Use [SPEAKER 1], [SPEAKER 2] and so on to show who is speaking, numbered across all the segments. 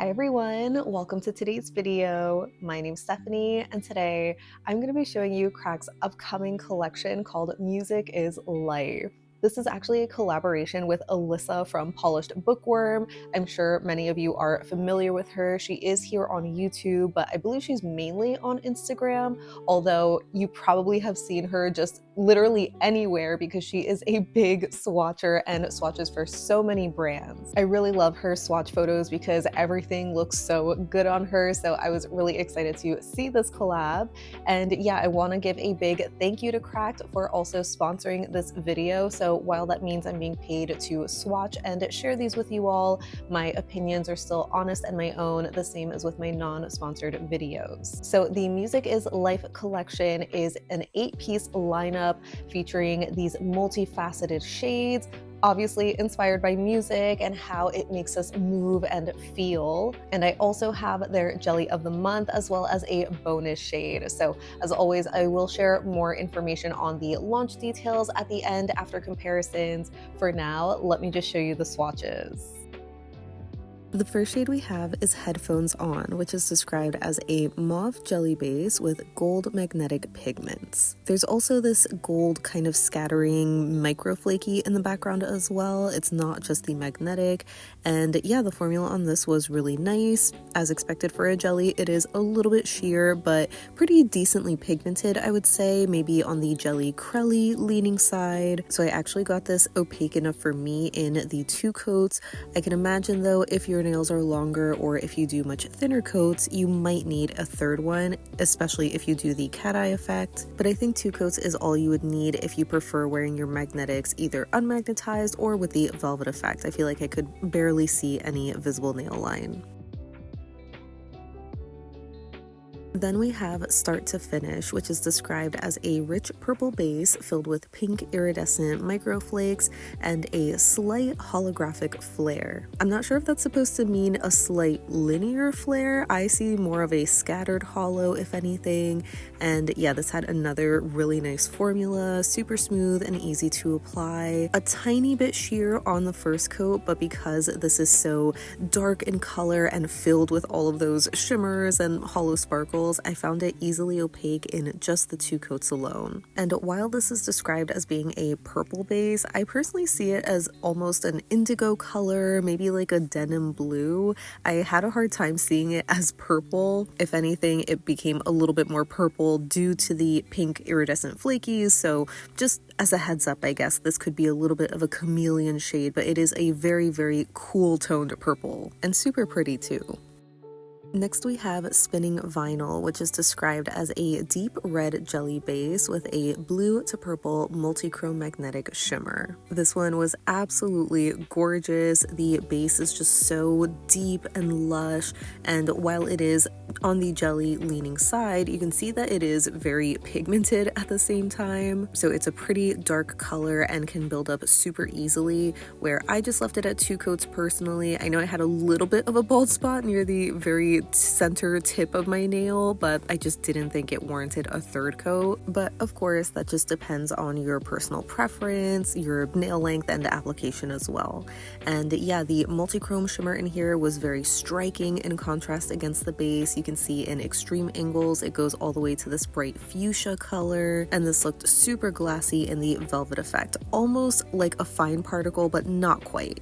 [SPEAKER 1] Hi everyone, welcome to today's video. My name's Stephanie and today I'm going to be showing you Crack's upcoming collection called Music is Life. This is actually a collaboration with Alyssa from Polished Bookworm. I'm sure many of you are familiar with her. She is here on YouTube, but I believe she's mainly on Instagram, although you probably have seen her just literally anywhere because she is a big swatcher and swatches for so many brands. I really love her swatch photos because everything looks so good on her, so I was really excited to see this collab. And yeah, I want to give a big thank you to Cracked for also sponsoring this video. So while that means I'm being paid to swatch and share these with you all, my opinions are still honest and my own, the same as with my non-sponsored videos. So the Music is Life collection is an 8-piece lineup featuring these multifaceted shades, obviously inspired by music and how it makes us move and feel. And I also have their Jelly of the Month as well as a bonus shade. So as always, I will share more information on the launch details at the end after comparisons. For now, let me just show you the swatches. The first shade we have is Headphones On, which is described as a mauve jelly base with gold magnetic pigments. There's also this gold kind of scattering microflaky in the background as well. It's not just the magnetic. And yeah, the formula on this was really nice. As expected for a jelly, it is a little bit sheer, but pretty decently pigmented, I would say, maybe on the jelly crelly leaning side. So I actually got this opaque enough for me in the 2 coats. I can imagine though, if your nails are longer or if you do much thinner coats, you might need a third one, especially if you do the cat eye effect. But I think 2 coats is all you would need if you prefer wearing your magnetics either unmagnetized or with the velvet effect. I feel like I could barely see any visible nail line. Then we have Start to Finish, which is described as a rich purple base filled with pink iridescent microflakes and a slight holographic flare. I'm not sure if that's supposed to mean a slight linear flare. I see more of a scattered holo, if anything. And yeah, this had another really nice formula, super smooth and easy to apply. A tiny bit sheer on the first coat, but because this is so dark in color and filled with all of those shimmers and holo sparkles, I found it easily opaque in just the 2 coats alone. And while this is described as being a purple base, I personally see it as almost an indigo color, maybe like a denim blue. I had a hard time seeing it as purple. If anything, it became a little bit more purple due to the pink iridescent flakies, so just as a heads up, I guess this could be a little bit of a chameleon shade, but it is a very, very cool toned purple and super pretty too. Next we have Spinning Vinyl, which is described as a deep red jelly base with a blue to purple multi-chrome magnetic shimmer. This one was absolutely gorgeous. The base is just so deep and lush, and while it is on the jelly leaning side, you can see that it is very pigmented at the same time. So it's a pretty dark color and can build up super easily, where I just left it at 2 coats personally. I know I had a little bit of a bald spot near the very center tip of my nail, but I just didn't think it warranted a 3rd coat. But of course, that just depends on your personal preference, your nail length, and application as well. And yeah, the multi-chrome shimmer in here was very striking in contrast against the base. You can see in extreme angles, it goes all the way to this bright fuchsia color, and this looked super glassy in the velvet effect, almost like a fine particle, but not quite.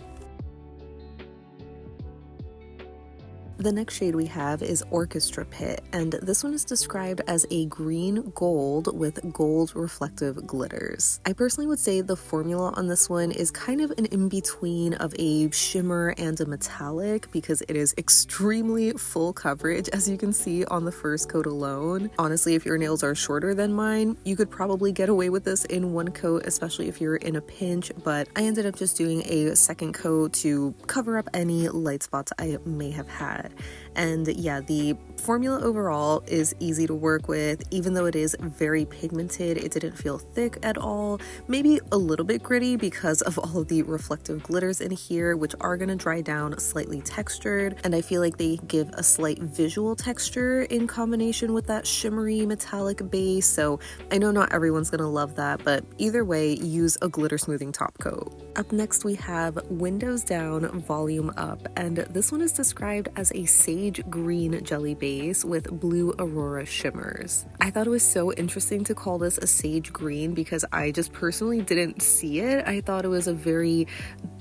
[SPEAKER 1] The next shade we have is Orchestra Pit, and this one is described as a green gold with gold reflective glitters. I personally would say the formula on this one is kind of an in-between of a shimmer and a metallic because it is extremely full coverage, as you can see on the first coat alone. Honestly, if your nails are shorter than mine, you could probably get away with this in 1 coat, especially if you're in a pinch, but I ended up just doing a 2nd coat to cover up any light spots I may have had. And yeah, the formula overall is easy to work with. Even though it is very pigmented, it didn't feel thick at all. Maybe a little bit gritty because of all of the reflective glitters in here, which are going to dry down slightly textured. And I feel like they give a slight visual texture in combination with that shimmery metallic base. So I know not everyone's going to love that, but either way, use a glitter smoothing top coat. Up next, we have Windows Down, Volume Up, and this one is described as a sage green jelly base with blue aurora shimmers. I thought it was so interesting to call this a sage green because I just personally didn't see it. I thought it was a very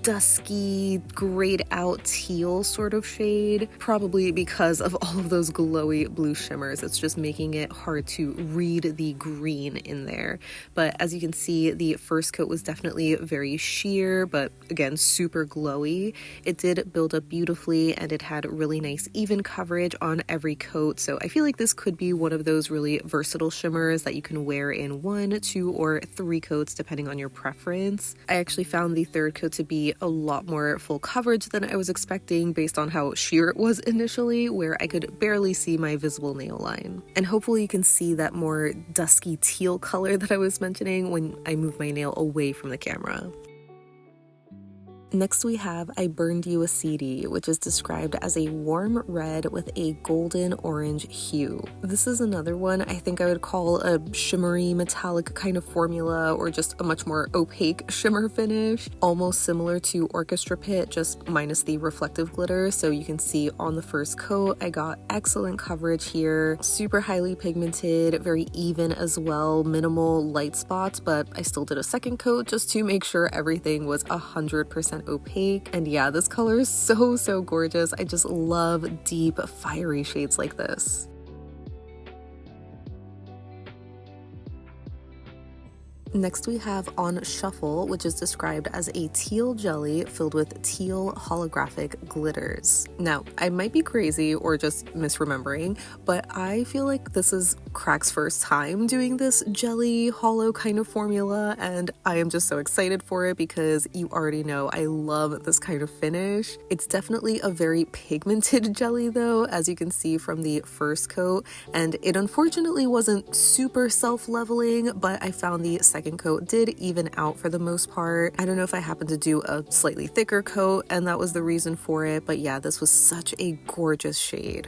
[SPEAKER 1] dusky, grayed out teal sort of shade, probably because of all of those glowy blue shimmers. It's just making it hard to read the green in there. But as you can see, the first coat was definitely very sheer, but again, super glowy. It did build up beautifully and it had really nice even coverage on every coat. So I feel like this could be one of those really versatile shimmers that you can wear in 1, 2, or 3 coats depending on your preference. I actually found the third coat to be a lot more full coverage than I was expecting based on how sheer it was initially, where I could barely see my visible nail line. And hopefully you can see that more dusky teal color that I was mentioning when I move my nail away from the camera. Next we have I Burned You a CD, which is described as a warm red with a golden orange hue. This is another one I think I would call a shimmery metallic kind of formula, or just a much more opaque shimmer finish, almost similar to Orchestra Pit, just minus the reflective glitter. So you can see on the first coat I got excellent coverage here, super highly pigmented, very even as well, minimal light spots, but I still did a second coat just to make sure everything was 100% opaque. And yeah, this color is so gorgeous. I just love deep fiery shades like this. Next we have On Shuffle, which is described as a teal jelly filled with teal holographic glitters. Now, I might be crazy or just misremembering, but I feel like this is Crack's first time doing this jelly holo kind of formula, and I am just so excited for it because you already know I love this kind of finish. It's definitely a very pigmented jelly though, as you can see from the first coat, and it unfortunately wasn't super self-leveling, but I found the second coat did even out for the most part. I don't know if I happened to do a slightly thicker coat and that was the reason for it, but yeah, this was such a gorgeous shade.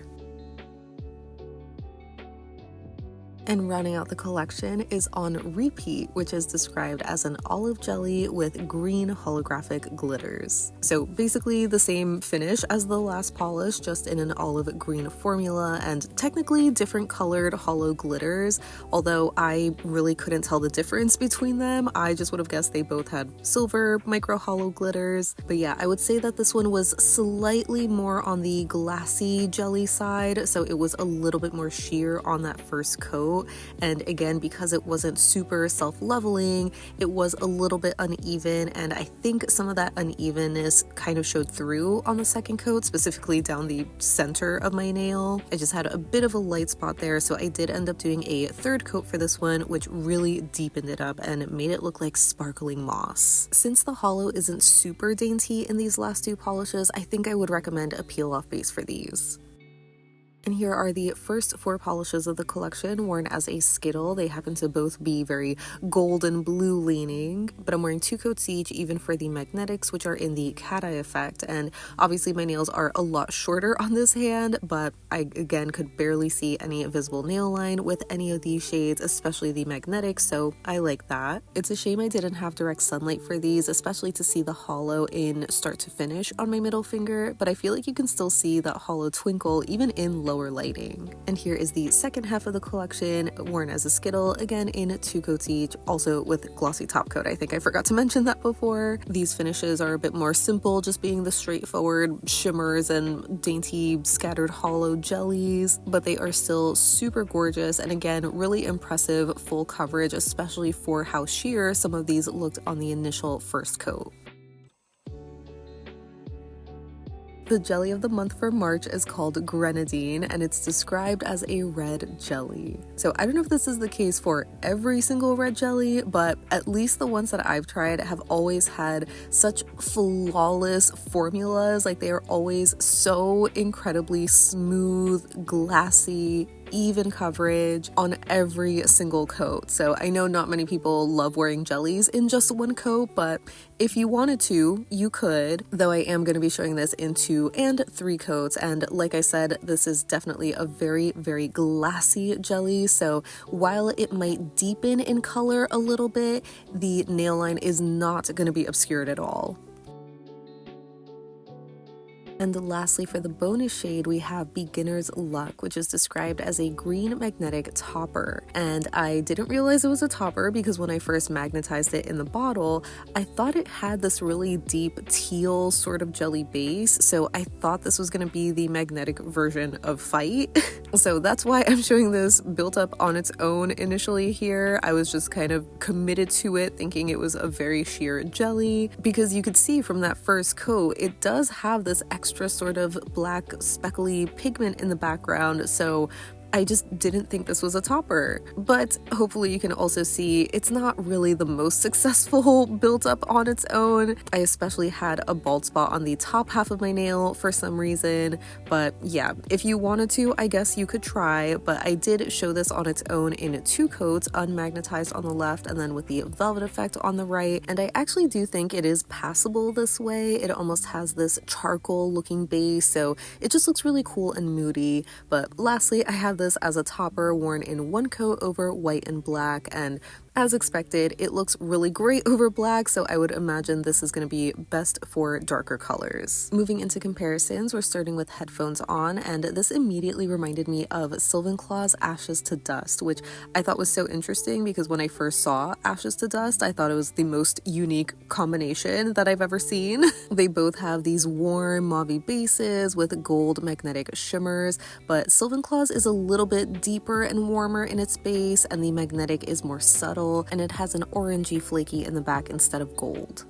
[SPEAKER 1] And rounding out the collection is On Repeat, which is described as an olive jelly with green holographic glitters. So basically the same finish as the last polish, just in an olive green formula and technically different colored holo glitters, although I really couldn't tell the difference between them. I just would have guessed they both had silver micro holo glitters. But yeah, I would say that this one was slightly more on the glassy jelly side, so it was a little bit more sheer on that first coat. And again, because it wasn't super self-leveling, it was a little bit uneven, and I think some of that unevenness kind of showed through on the second coat, specifically down the center of my nail. I just had a bit of a light spot there, so I did end up doing a third coat for this one, which really deepened it up and made it look like sparkling moss. Since the holo isn't super dainty in these last 2 polishes, I think I would recommend a peel-off base for these. And here are the first 4 polishes of the collection worn as a Skittle. They happen to both be very gold and blue leaning, but I'm wearing 2 coats each, even for the magnetics, which are in the cat eye effect. And obviously my nails are a lot shorter on this hand, but I again could barely see any visible nail line with any of these shades, especially the magnetics, so I like that. It's a shame I didn't have direct sunlight for these, especially to see the holo in start to finish on my middle finger, but I feel like you can still see that holo twinkle even in lower lighting. And here is the second half of the collection, worn as a Skittle, again in 2 coats each, also with glossy top coat. I think I forgot to mention that before. These finishes are a bit more simple, just being the straightforward shimmers and dainty scattered holo jellies, but they are still super gorgeous, and again, really impressive full coverage, especially for how sheer some of these looked on the initial first coat. The jelly of the month for March is called Grenadine, and it's described as a red jelly. So I don't know if this is the case for every single red jelly, but at least the ones that I've tried have always had such flawless formulas. Like, they are always so incredibly smooth, glassy, even coverage on every single coat. So I know not many people love wearing jellies in just one coat, but if you wanted to, you could, though I am going to be showing this in 2 and 3 coats. And like I said, this is definitely a very glassy jelly. So while it might deepen in color a little bit, the nail line is not going to be obscured at all. And lastly, for the bonus shade, we have Beginner's Luck, which is described as a green magnetic topper. And I didn't realize it was a topper because when I first magnetized it in the bottle, I thought it had this really deep teal sort of jelly base. So I thought this was going to be the magnetic version of Fight. So that's why I'm showing this built up on its own initially here. I was just kind of committed to it, thinking it was a very sheer jelly, because you could see from that first coat, it does have this extra sort of black speckly pigment in the background, so I just didn't think this was a topper. But hopefully you can also see it's not really the most successful built up on its own. I especially had a bald spot on the top half of my nail for some reason, but yeah, if you wanted to, I guess you could try, but I did show this on its own in 2 coats, unmagnetized on the left and then with the velvet effect on the right, and I actually do think it is passable this way. It almost has this charcoal looking base, so it just looks really cool and moody. But lastly, I have this as a topper worn in 1 coat over white and black, and as expected, it looks really great over black, so I would imagine this is going to be best for darker colors. Moving into comparisons, we're starting with headphones on, and this immediately reminded me of Sylvanclaw's Ashes to Dust, which I thought was so interesting because when I first saw Ashes to Dust, I thought it was the most unique combination that I've ever seen. They both have these warm mauve bases with gold magnetic shimmers, but Sylvanclaw's is a little bit deeper and warmer in its base, and the magnetic is more subtle, and it has an orangey flaky in the back instead of gold.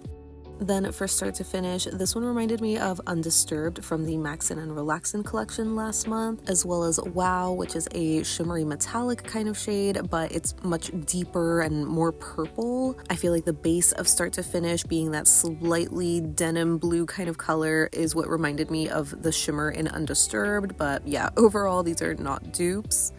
[SPEAKER 1] Then for start to finish, this one reminded me of Undisturbed from the Maxin and Relaxin collection last month, as well as Wooowww, which is a shimmery metallic kind of shade, but it's much deeper and more purple. I feel like the base of start to finish being that slightly denim blue kind of color is what reminded me of the shimmer in Undisturbed, but yeah, overall these are not dupes.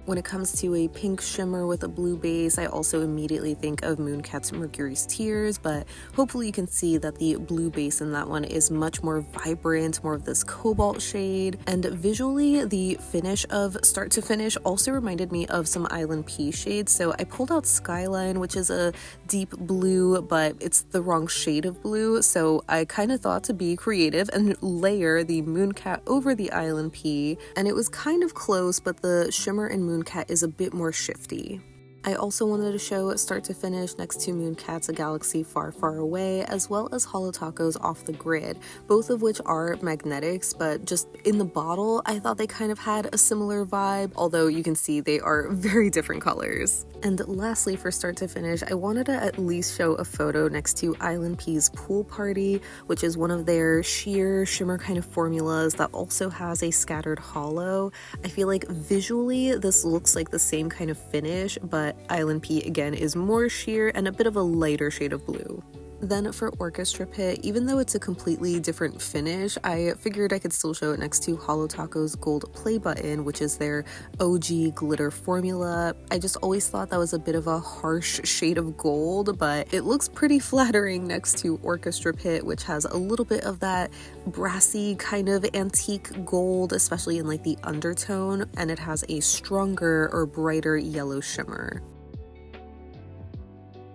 [SPEAKER 1] When it comes to a pink shimmer with a blue base, I also immediately think of Mooncat's Mercurys Tears, but hopefully you can see that the blue base in that one is much more vibrant, more of this cobalt shade, and visually the finish of start to finish also reminded me of some ILNP shades, so I pulled out Skyline, which is a deep blue, but it's the wrong shade of blue, so I kind of thought to be creative and layer the Mooncat over the ILNP, and it was kind of close, but the shimmer in Mooncat is a bit more shifty. I also wanted to show start to finish next to Mooncat's A Galaxy Far Far Away, as well as Holo Taco's Off the Grid, both of which are magnetics, but just in the bottle I thought they kind of had a similar vibe, although you can see they are very different colors. And lastly, for start to finish, I wanted to at least show a photo next to ILNP's Pool Party, which is one of their sheer shimmer kind of formulas that also has a scattered holo. I feel like visually this looks like the same kind of finish, but ILNP again is more sheer and a bit of a lighter shade of blue. Then for Orchestra Pit, even though it's a completely different finish, I figured I could still show it next to Holo Taco's Gold Play Button, which is their OG glitter formula. I just always thought that was a bit of a harsh shade of gold, but it looks pretty flattering next to Orchestra Pit, which has a little bit of that brassy kind of antique gold, especially in like the undertone, and it has a stronger or brighter yellow shimmer.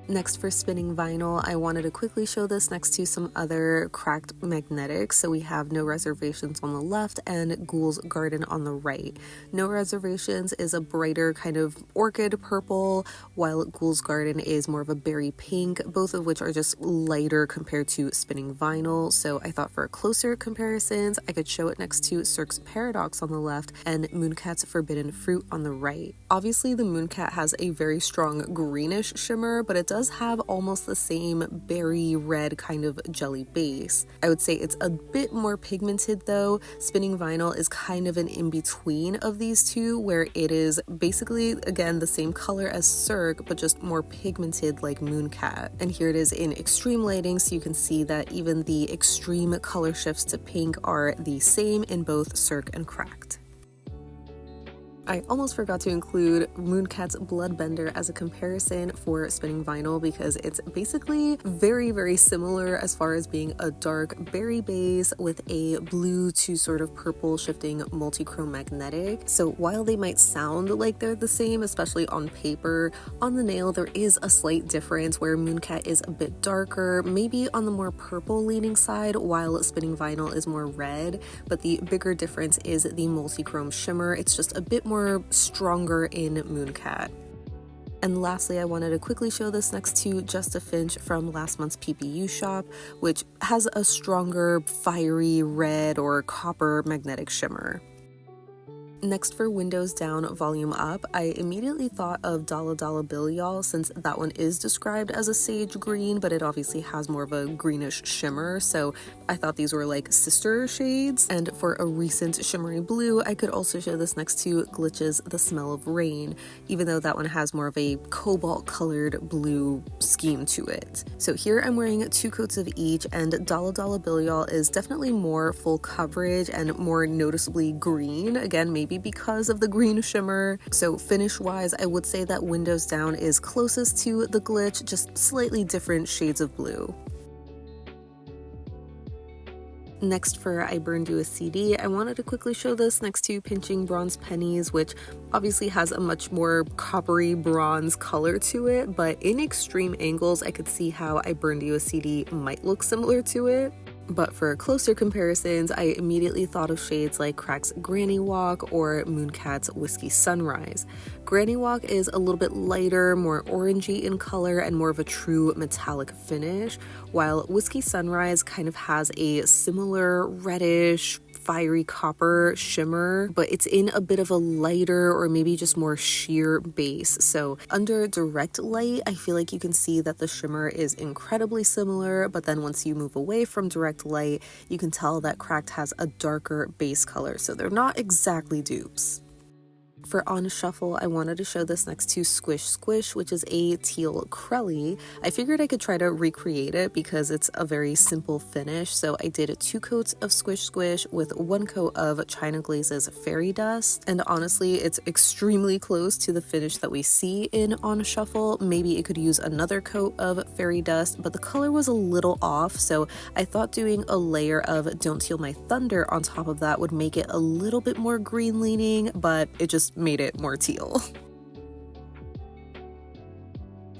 [SPEAKER 1] Next, for spinning vinyl, I wanted to quickly show this next to some other cracked magnetics. So we have No Reservations on the left and Ghouls Garden on the right. No Reservations is a brighter kind of orchid purple, while Ghouls Garden is more of a berry pink, both of which are just lighter compared to spinning vinyl. So I thought for closer comparisons, I could show it next to Cirque's Paradox on the left and Mooncat's Forbidden Fruit on the right. Obviously, the Mooncat has a very strong greenish shimmer, but it does have almost the same berry red kind of jelly base. I would say it's a bit more pigmented though. Spinning vinyl is kind of an in-between of these two, where it is basically, again, the same color as Cirque, but just more pigmented like Mooncat. And here it is in extreme lighting, so you can see that even the extreme color shifts to pink are the same in both Cirque and Cracked. I almost forgot to include Mooncat's Bloodbender as a comparison for spinning vinyl because it's basically very, very similar as far as being a dark berry base with a blue to sort of purple shifting multi-chrome magnetic. So while they might sound like they're the same, especially on paper, on the nail there is a slight difference where Mooncat is a bit darker, maybe on the more purple leaning side, while spinning vinyl is more red, but the bigger difference is the multi-chrome shimmer. It's just a bit more stronger in Mooncat. And lastly, I wanted to quickly show this next to Just a Finch from last month's PPU shop, which has a stronger fiery red or copper magnetic shimmer. Next, for Windows Down, Volume Up, I immediately thought of Dolla Bill Yall, since that one is described as a sage green, but it obviously has more of a greenish shimmer, so I thought these were like sister shades. And for a recent shimmery blue, I could also show this next to Glitch's The Smell of Rain, even though that one has more of a cobalt colored blue scheme to it. So here I'm wearing 2 coats of each, and Dolla Bill Yall is definitely more full coverage and more noticeably green, again maybe because of the green shimmer. So finish wise, I would say that Windows Down is closest to the Glitch, just slightly different shades of blue. Next, for I Burned You a CD, I wanted to quickly show this next to Pinching Bronze Pennies, which obviously has a much more coppery bronze color to it, but in extreme angles I could see how I Burned You a CD might look similar to it. But for closer comparisons, I immediately thought of shades like Crack's Granny Walk or Mooncat's Whiskey Sunrise. Granny Walk is a little bit lighter, more orangey in color, and more of a true metallic finish, while Whiskey Sunrise kind of has a similar reddish, fiery copper shimmer, but it's in a bit of a lighter or maybe just more sheer base. So under direct light, I feel like you can see that the shimmer is incredibly similar, but then once you move away from direct light, you can tell that Cracked has a darker base color, so they're not exactly dupes. For On Shuffle, I wanted to show this next to Squish Squish, which is a teal Crelly. I figured I could try to recreate it because it's a very simple finish, so I did 2 coats of Squish Squish with 1 coat of China Glaze's Fairy Dust, and honestly, it's extremely close to the finish that we see in On Shuffle. Maybe it could use another coat of Fairy Dust, but the color was a little off, so I thought doing a layer of Don't Steal My Thunder on top of that would make it a little bit more green leaning, but it just made it more teal.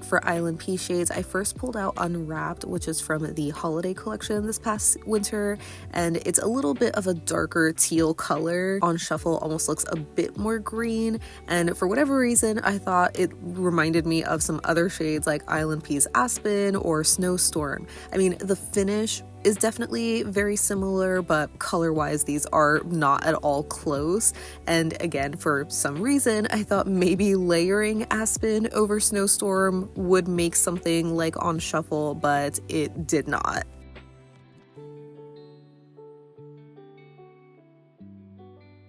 [SPEAKER 1] For ILNP shades, I first pulled out Unwrapped, which is from the holiday collection this past winter, and it's a little bit of a darker teal color. On Shuffle almost looks a bit more green, and for whatever reason, I thought it reminded me of some other shades like ILNP's Aspen or Snowstorm. I mean, the finish is definitely very similar, but color-wise these are not at all close. And again, for some reason, I thought maybe layering Aspen over Snowstorm would make something like On Shuffle, but it did not.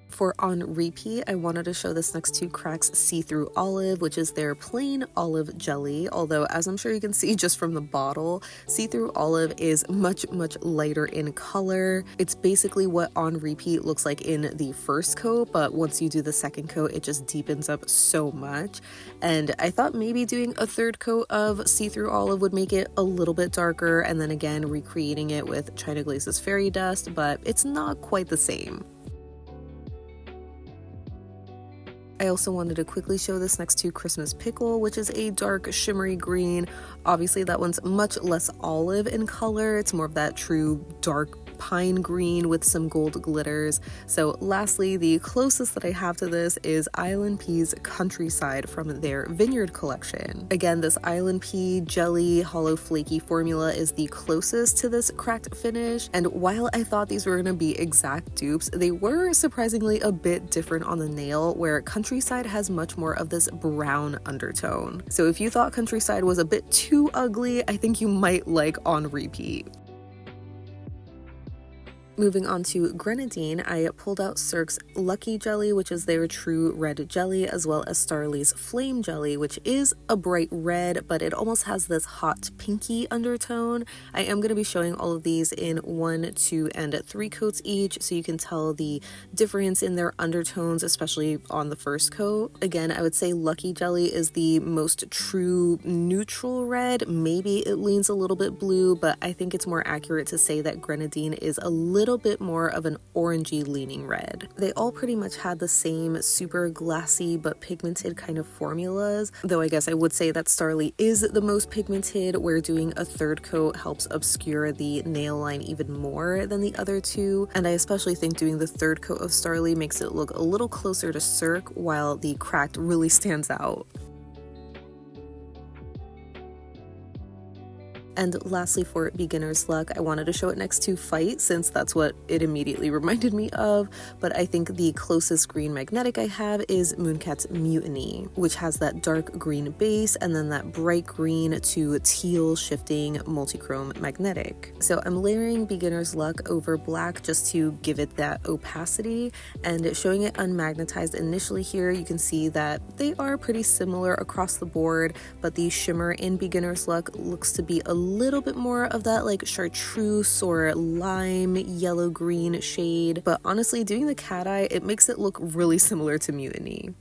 [SPEAKER 1] For On Repeat, I wanted to show this next to Crack's See-Through Olive, which is their plain olive jelly, although as I'm sure you can see just from the bottle, See-Through Olive is much lighter in color. It's basically what On Repeat looks like in the first coat, but once you do the second coat, it just deepens up so much. And I thought maybe doing a 3rd coat of See-Through Olive would make it a little bit darker, and then again recreating it with China Glaze's Fairy Dust, but it's not quite the same. I also wanted to quickly show this next to Christmas Pickle, which is a dark shimmery green. Obviously that one's much less olive in color. It's more of that true dark pine green with some gold glitters. So lastly, the closest that I have to this is ILNP's Countryside from their Vineyard collection. Again, this ILNP jelly hollow flaky formula is the closest to this Cracked finish, and while I thought these were going to be exact dupes, they were surprisingly a bit different on the nail, where Countryside has much more of this brown undertone. So if you thought Countryside was a bit too ugly, I think you might like On Repeat. Moving on to Grenadine, I pulled out Cirque's Lucky Jelly, which is their true red jelly, as well as Starly's Flame Jelly, which is a bright red, but it almost has this hot pinky undertone. I am going to be showing all of these in 1, 2, and 3 coats each, so you can tell the difference in their undertones, especially on the first coat. Again, I would say Lucky Jelly is the most true neutral red. Maybe it leans a little bit blue, but I think it's more accurate to say that Grenadine is a little bit more of an orangey leaning red. They all pretty much had the same super glassy but pigmented kind of formulas, though I guess I would say that Starly is the most pigmented, where doing a 3rd coat helps obscure the nail line even more than the other 2, and I especially think doing the 3rd coat of Starly makes it look a little closer to Cirque, while the cracked really stands out. And lastly, for beginner's luck, I wanted to show it next to Fight, since that's what it immediately reminded me of, but I think the closest green magnetic I have is Mooncat's Mutiny, which has that dark green base and then that bright green to teal shifting multi-chrome magnetic. So I'm layering beginner's luck over black just to give it that opacity, and showing it unmagnetized initially here, you can see that they are pretty similar across the board, but the shimmer in beginner's luck looks to be a little bit more of that like chartreuse or lime yellow green shade, but honestly, doing the cat eye, it makes it look really similar to Mutiny.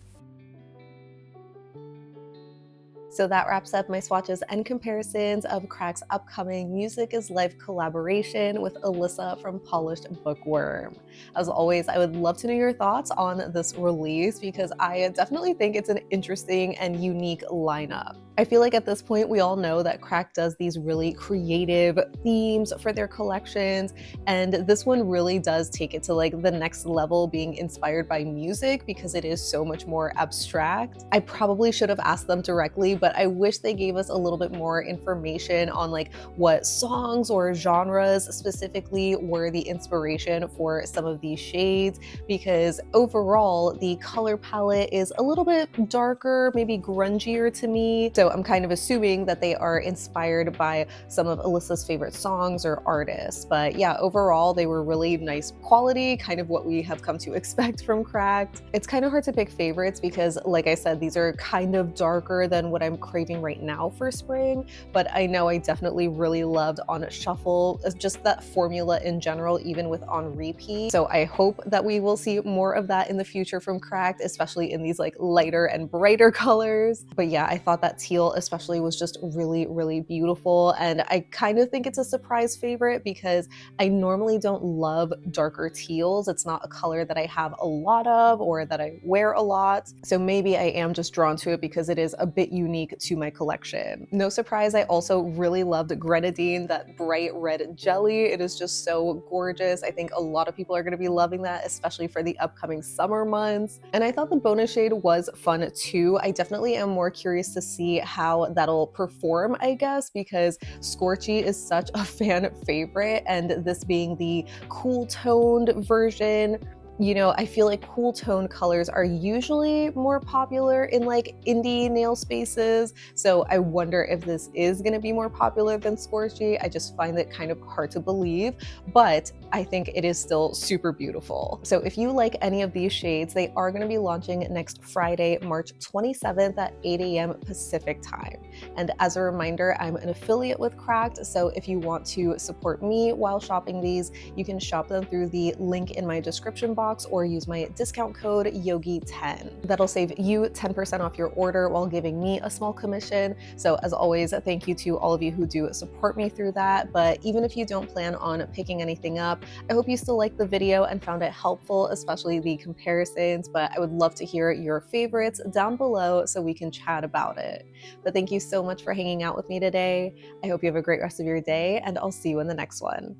[SPEAKER 1] So that wraps up my swatches and comparisons of Crack's upcoming Music is Life collaboration with Alyssa from Polished Bookworm. As always, I would love to know your thoughts on this release, because I definitely think it's an interesting and unique lineup. I feel like at this point we all know that Crack does these really creative themes for their collections, and this one really does take it to like the next level, being inspired by music, because it is so much more abstract. I probably should have asked them directly, but I wish they gave us a little bit more information on like what songs or genres specifically were the inspiration for some of these shades, because overall the color palette is a little bit darker, maybe grungier to me. So I'm kind of assuming that they are inspired by some of Alyssa's favorite songs or artists. But yeah, overall they were really nice quality, kind of what we have come to expect from Cracked. It's kind of hard to pick favorites because, like I said, these are kind of darker than what I'm craving right now for spring, but I know I definitely really loved On Shuffle, just that formula in general, even with On Repeat. So I hope that we will see more of that in the future from Cracked, especially in these like lighter and brighter colors. But yeah, I thought that teal especially was just really, really beautiful, and I kind of think it's a surprise favorite because I normally don't love darker teals. It's not a color that I have a lot of or that I wear a lot, so maybe I am just drawn to it because it is a bit unique to my collection. No surprise, I also really loved Grenadine, that bright red jelly. It is just so gorgeous. I think a lot of people are going to be loving that, especially for the upcoming summer months. And I thought the bonus shade was fun too. I definitely am more curious to see how that'll perform, I guess, because Scorchy is such a fan favorite, and this being the cool toned version, you know, I feel like cool tone colors are usually more popular in like indie nail spaces. So I wonder if this is going to be more popular than Scorchy. I just find it kind of hard to believe, but I think it is still super beautiful. So if you like any of these shades, they are going to be launching next Friday, March 27th at 8 a.m. Pacific time. And as a reminder, I'm an affiliate with Cracked. So if you want to support me while shopping these, you can shop them through the link in my description box or use my discount code YOGI10. That'll save you 10% off your order while giving me a small commission. So as always, thank you to all of you who do support me through that. But even if you don't plan on picking anything up, I hope you still liked the video and found it helpful, especially the comparisons. But I would love to hear your favorites down below so we can chat about it. But thank you so much for hanging out with me today. I hope you have a great rest of your day, and I'll see you in the next one.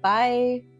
[SPEAKER 1] Bye!